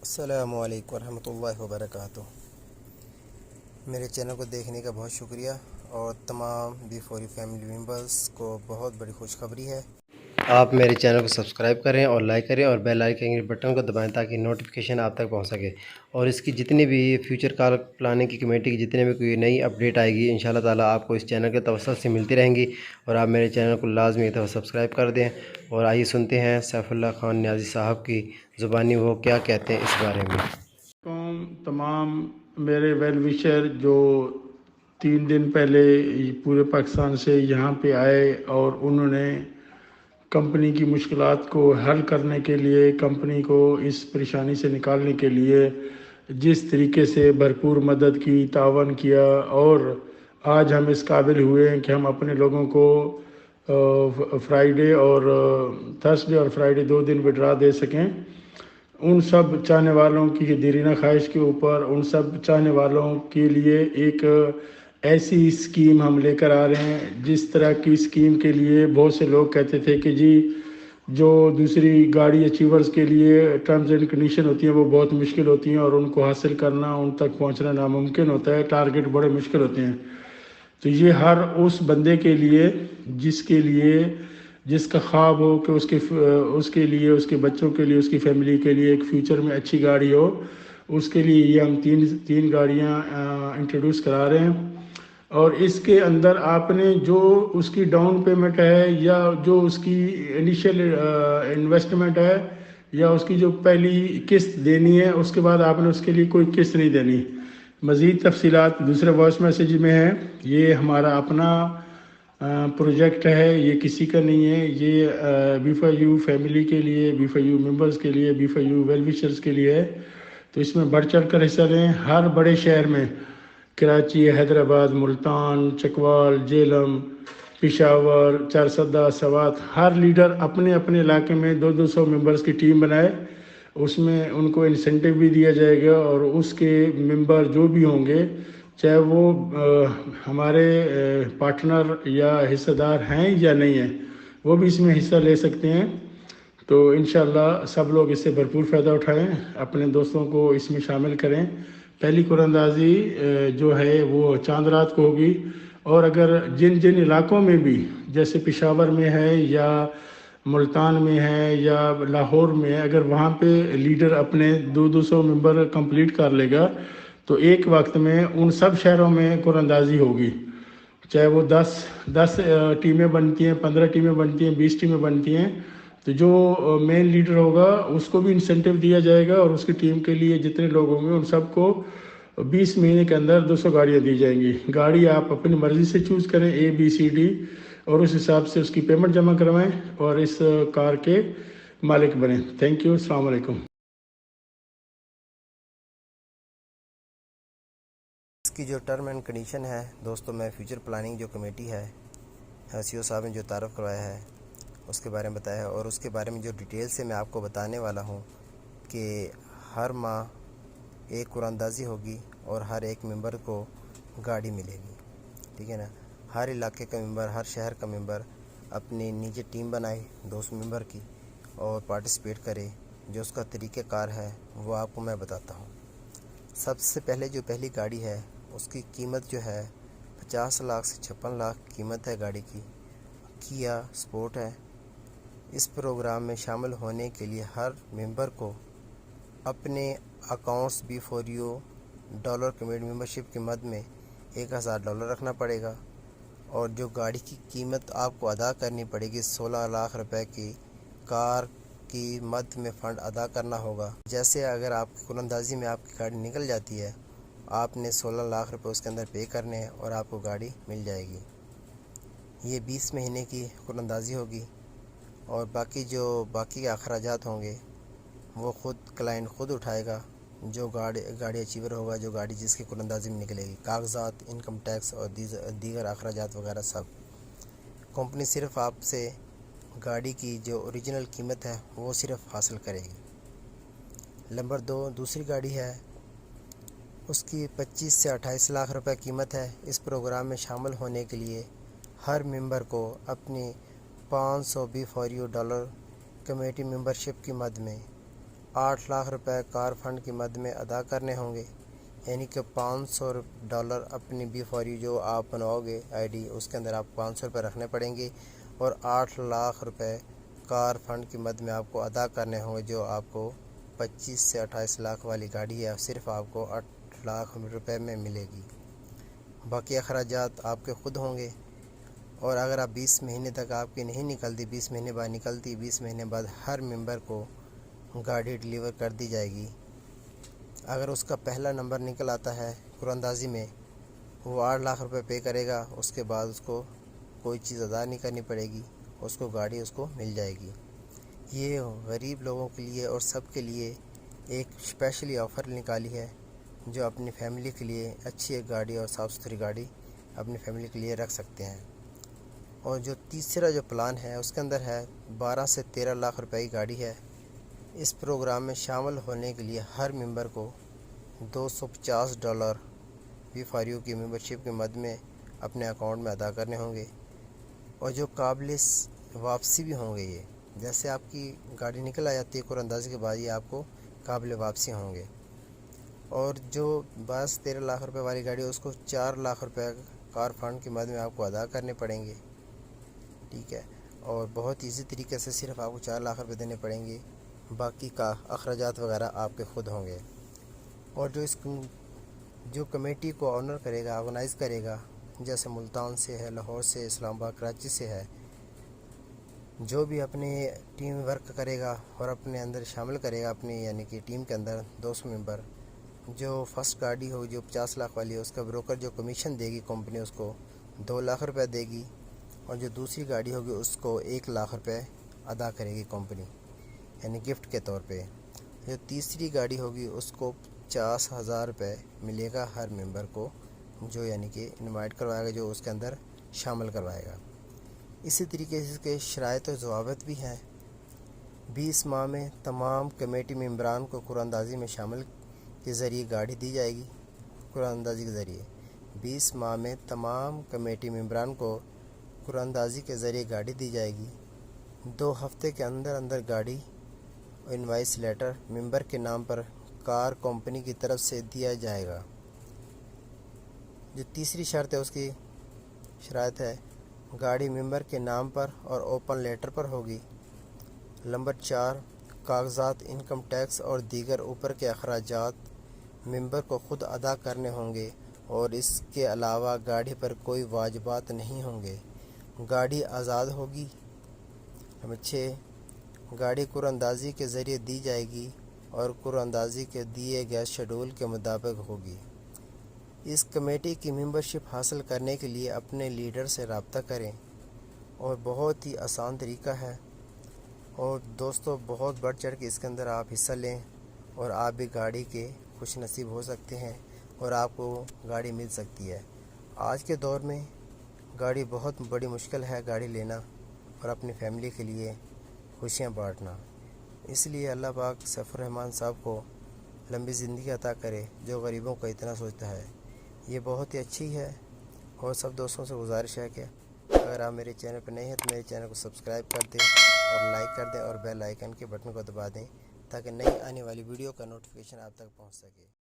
السلام علیکم ورحمۃ اللہ وبرکاتہ۔ میرے چینل کو دیکھنے کا بہت شکریہ، اور تمام B4U فیملی ممبرز کو بہت بڑی خوشخبری ہے۔ آپ میرے چینل کو سبسکرائب کریں اور لائک کریں اور بیل آئیکن کے بٹن کو دبائیں تاکہ نوٹیفیکیشن آپ تک پہنچ سکے، اور اس کی جتنی بھی فیوچر کال پلاننگ کی کمیٹی کی جتنے بھی کوئی نئی اپڈیٹ آئے گی انشاءاللہ تعالیٰ آپ کو اس چینل کے توسط سے ملتی رہیں گی، اور آپ میرے چینل کو لازمی ایک دفعہ سبسکرائب کر دیں۔ اور آئیے سنتے ہیں سیف اللہ خان نیازی صاحب کی زبانی وہ کیا کہتے ہیں اس بارے میں۔ تمام میرے ویل وشر جو 3 دن پہلے پورے پاکستان سے یہاں پہ آئے اور انہوں نے کمپنی کی مشکلات کو حل کرنے کے لیے، کمپنی کو اس پریشانی سے نکالنے کے لیے جس طریقے سے بھرپور مدد کی، تعاون کیا، اور آج ہم اس قابل ہوئے ہیں کہ ہم اپنے لوگوں کو فرائیڈے اور تھرسڈے اور فرائیڈے 2 دن وڈرا دے سکیں۔ ان سب چاہنے والوں کی دیرینہ خواہش کے اوپر، ان سب چاہنے والوں کے لیے ایک ایسی اسکیم ہم لے کر آ رہے ہیں جس طرح کی اسکیم کے لیے بہت سے لوگ کہتے تھے کہ جی جو دوسری گاڑی اچیورز کے لیے ٹرمز اینڈ کنڈیشن ہوتی ہیں وہ بہت مشکل ہوتی ہیں، اور ان کو حاصل کرنا، ان تک پہنچنا ناممکن ہوتا ہے، ٹارگٹ بڑے مشکل ہوتے ہیں۔ تو یہ ہر اس بندے کے لیے جس کا خواب ہو کہ اس کے لیے، اس کے بچوں کے لیے، اس کی فیملی کے لیے ایک فیوچر میں اچھی گاڑی ہو، اس کے لیے یہ ہم تین گاڑیاں انٹروڈیوس کرا رہے ہیں۔ اور اس کے اندر آپ نے جو اس کی ڈاؤن پیمنٹ ہے، یا جو اس کی انیشیل انویسٹمنٹ ہے، یا اس کی جو پہلی قسط دینی ہے، اس کے بعد آپ نے اس کے لیے کوئی قسط نہیں دینی۔ مزید تفصیلات دوسرے وائس میسیج میں ہیں۔ یہ ہمارا اپنا پروجیکٹ ہے، یہ کسی کا نہیں ہے، یہ B4U فیملی کے لیے، B4U ممبرز کے لیے، B4U ویل وشرز کے لیے ہے۔ تو اس میں بڑھ چڑھ کر حصہ لیں۔ ہر بڑے شہر میں، کراچی، حیدرآباد، ملتان، چکوال، جیلم، پشاور، چارسدہ، سوات، ہر لیڈر اپنے اپنے علاقے میں 200 ممبرز کی ٹیم بنائے۔ اس میں ان کو انسینٹیو بھی دیا جائے گا، اور اس کے ممبر جو بھی ہوں گے، چاہے وہ ہمارے پارٹنر یا حصہ دار ہیں یا نہیں ہیں، وہ بھی اس میں حصہ لے سکتے ہیں۔ تو انشاءاللہ سب لوگ اس سے بھرپور فائدہ اٹھائیں، اپنے دوستوں کو اس میں شامل کریں۔ پہلی قرآن اندازی جو ہے وہ چاند رات کو ہوگی، اور اگر جن علاقوں میں بھی، جیسے پشاور میں ہے یا ملتان میں ہے یا لاہور میں ہے، اگر وہاں پہ لیڈر اپنے 200 ممبر کمپلیٹ کر لے گا تو ایک وقت میں ان سب شہروں میں قرآن اندازی ہوگی، چاہے وہ 10 ٹیمیں بنتی ہیں، 15 ٹیمیں بنتی ہیں، 20 ٹیمیں بنتی ہیں۔ تو جو مین لیڈر ہوگا اس کو بھی انسینٹیو دیا جائے گا، اور اس کی ٹیم کے لیے جتنے لوگ ہوں گے ان سب کو 20 مہینے کے اندر 200 گاڑیاں دی جائیں گی۔ گاڑی آپ اپنی مرضی سے چوز کریں، ABCD، اور اس حساب سے اس کی پیمنٹ جمع کروائیں اور اس کار کے مالک بنیں۔ تھینک یو، السلام علیکم۔ اس کی جو ٹرم اینڈ کنڈیشن ہے دوستو، میں فیوچر پلاننگ جو کمیٹی ہے، CEO صاحب نے جو تعارف کروایا ہے اس کے بارے میں بتایا ہے، اور اس کے بارے میں جو ڈیٹیل سے میں آپ کو بتانے والا ہوں کہ ہر ماہ ایک قرآن اندازی ہوگی اور ہر ایک ممبر کو گاڑی ملے گی، ٹھیک ہے نا۔ ہر علاقے کا ممبر، ہر شہر کا ممبر اپنی نیچے ٹیم بنائے 200 ممبر کی اور پارٹیسپیٹ کرے۔ جو اس کا طریقہ کار ہے وہ آپ کو میں بتاتا ہوں۔ سب سے پہلے جو پہلی گاڑی ہے اس کی قیمت جو ہے 50 لاکھ سے 56 لاکھ قیمت ہے گاڑی کی، کیا سپورٹ ہے۔ اس پروگرام میں شامل ہونے کے لیے ہر ممبر کو اپنے accounts B4U dollar committee membership کی مد میں $1000 رکھنا پڑے گا، اور جو گاڑی کی قیمت آپ کو ادا کرنی پڑے گی 16 لاکھ روپے کی کار کی مد میں فنڈ ادا کرنا ہوگا۔ جیسے اگر آپ کی قرآن اندازی میں آپ کی گاڑی نکل جاتی ہے، آپ نے 16 لاکھ روپے اس کے اندر پے کرنے ہیں اور آپ کو گاڑی مل جائے گی۔ یہ 20 مہینے کی قرآن اندازی ہوگی، اور باقی کے اخراجات ہوں گے وہ کلائنٹ خود اٹھائے گا۔ جو گاڑی اچیور ہوگا، جو گاڑی جس کی قرآن اندازی میں نکلے گی، کاغذات، انکم ٹیکس اور دیگر اخراجات وغیرہ سب، کمپنی صرف آپ سے گاڑی کی جو اوریجنل قیمت ہے وہ صرف حاصل کرے گی۔ نمبر 2، دوسری گاڑی ہے، اس کی 25 سے 28 لاکھ روپے قیمت ہے۔ اس پروگرام میں شامل ہونے کے لیے ہر ممبر کو اپنی 500 B4U ڈالر کمیٹی ممبرشپ کی مد میں 8 لاکھ روپے کار فنڈ کی مد میں ادا کرنے ہوں گے، یعنی کہ $500 اپنی B4U جو آپ بنواؤ گے آئی ڈی، اس کے اندر آپ کو $500 رکھنے پڑیں گے، اور 8 لاکھ روپے کار فنڈ کی مد میں آپ کو ادا کرنے ہوں گے، جو آپ کو 25 سے 28 لاکھ والی گاڑی ہے صرف آپ کو 8 لاکھ روپے میں ملے گی۔ باقی اخراجات آپ کے خود ہوں گے، اور اگر آپ 20 مہینے تک آپ کی نہیں نکلتی، 20 مہینے بعد نکلتی، 20 مہینے بعد ہر ممبر کو گاڑی ڈیلیور کر دی جائے گی۔ اگر اس کا پہلا نمبر نکل آتا ہے قرعہ اندازی میں، وہ 8 لاکھ روپے پے کرے گا، اس کے بعد اس کو کوئی چیز ادا نہیں کرنی پڑے گی، اس کو گاڑی اس کو مل جائے گی۔ یہ غریب لوگوں کے لیے اور سب کے لیے ایک اسپیشلی آفر نکالی ہے، جو اپنی فیملی کے لیے اچھی ایک گاڑی اور صاف ستھری گاڑی اپنی فیملی کے لیے رکھ سکتے ہیں۔ اور جو تیسرا جو پلان ہے اس کے اندر ہے 12 سے 13 لاکھ روپے کی گاڑی ہے۔ اس پروگرام میں شامل ہونے کے لیے ہر ممبر کو $250 B4U کی ممبرشپ کی مد میں اپنے اکاؤنٹ میں ادا کرنے ہوں گے، اور جو قابل واپسی بھی ہوں گے۔ یہ جیسے آپ کی گاڑی نکل آ جاتی ہے قرعہ اندازی کے بعد، یہ آپ کو قابل واپسی ہوں گے۔ اور جو 12 سے 13 لاکھ روپے والی گاڑی ہے، اس کو 4 لاکھ روپے کار فنڈ کی مد میں آپ کو ادا کرنے پڑیں گے، ٹھیک ہے، اور بہت ایزی طریقے سے صرف آپ کو 4 لاکھ روپے دینے پڑیں گے، باقی کا اخراجات وغیرہ آپ کے خود ہوں گے۔ اور جو کمیٹی کو آنر کرے گا، آرگنائز کرے گا، جیسے ملتان سے ہے، لاہور سے، اسلام آباد، کراچی سے ہے، جو بھی اپنے ٹیم ورک کرے گا اور اپنے اندر شامل کرے گا، اپنی یعنی کہ ٹیم کے اندر 200 ممبر، جو فرسٹ گاڑی ہوگی جو 50 لاکھ والی ہے، اس کا بروکر جو کمیشن دے گی کمپنی، اس کو 2 لاکھ روپے دے گی، اور جو دوسری گاڑی ہوگی اس کو 1 لاکھ روپے ادا کرے گی کمپنی، یعنی گفٹ کے طور پہ۔ جو تیسری گاڑی ہوگی اس کو 50,000 روپے ملے گا ہر ممبر کو، جو یعنی کہ انوائٹ کروائے گا، جو اس کے اندر شامل کروائے گا۔ اسی طریقے سے اس کے شرائط و ضوابط بھی ہیں۔ 20 ماہ میں تمام کمیٹی ممبران کو قرعہ اندازی میں شامل کے ذریعے گاڑی دی جائے گی۔ قرعہ اندازی کے ذریعے 20 ماہ میں تمام کمیٹی ممبران کو قرعہ اندازی کے ذریعے گاڑی دی جائے گی۔ 2 ہفتے کے اندر اندر گاڑی انوائس لیٹر ممبر کے نام پر کار کمپنی کی طرف سے دیا جائے گا۔ جو تیسری شرط ہے اس کی شرائط ہے، گاڑی ممبر کے نام پر اور اوپن لیٹر پر ہوگی۔ نمبر 4، کاغذات، انکم ٹیکس اور دیگر اوپر کے اخراجات ممبر کو خود ادا کرنے ہوں گے، اور اس کے علاوہ گاڑی پر کوئی واجبات نہیں ہوں گے۔ گاڑی آزاد ہوگی۔ نمبر 6، گاڑی قرعہ اندازی کے ذریعے دی جائے گی اور قرعہ اندازی کے دیے گئے شیڈول کے مطابق ہوگی۔ اس کمیٹی کی ممبرشپ حاصل کرنے کے لیے اپنے لیڈر سے رابطہ کریں، اور بہت ہی آسان طریقہ ہے، اور دوستو بہت بڑھ چڑھ کے اس کے اندر آپ حصہ لیں، اور آپ بھی گاڑی کے خوش نصیب ہو سکتے ہیں، اور آپ کو گاڑی مل سکتی ہے۔ آج کے دور میں گاڑی بہت بڑی مشکل ہے گاڑی لینا، اور اپنی فیملی کے لیے خوشیاں بانٹنا۔ اس لیے اللہ پاک سیف الرحمن صاحب کو لمبی زندگی عطا کرے، جو غریبوں کا اتنا سوچتا ہے۔ یہ بہت ہی اچھی ہے، اور سب دوستوں سے گزارش ہے کہ اگر آپ میرے چینل پر نئے ہیں تو میرے چینل کو سبسکرائب کر دیں، اور لائک کر دیں، اور بیل آئیکن کے بٹن کو دبا دیں، تاکہ نئی آنے والی ویڈیو کا نوٹیفیکیشن آپ تک پہنچ سکے۔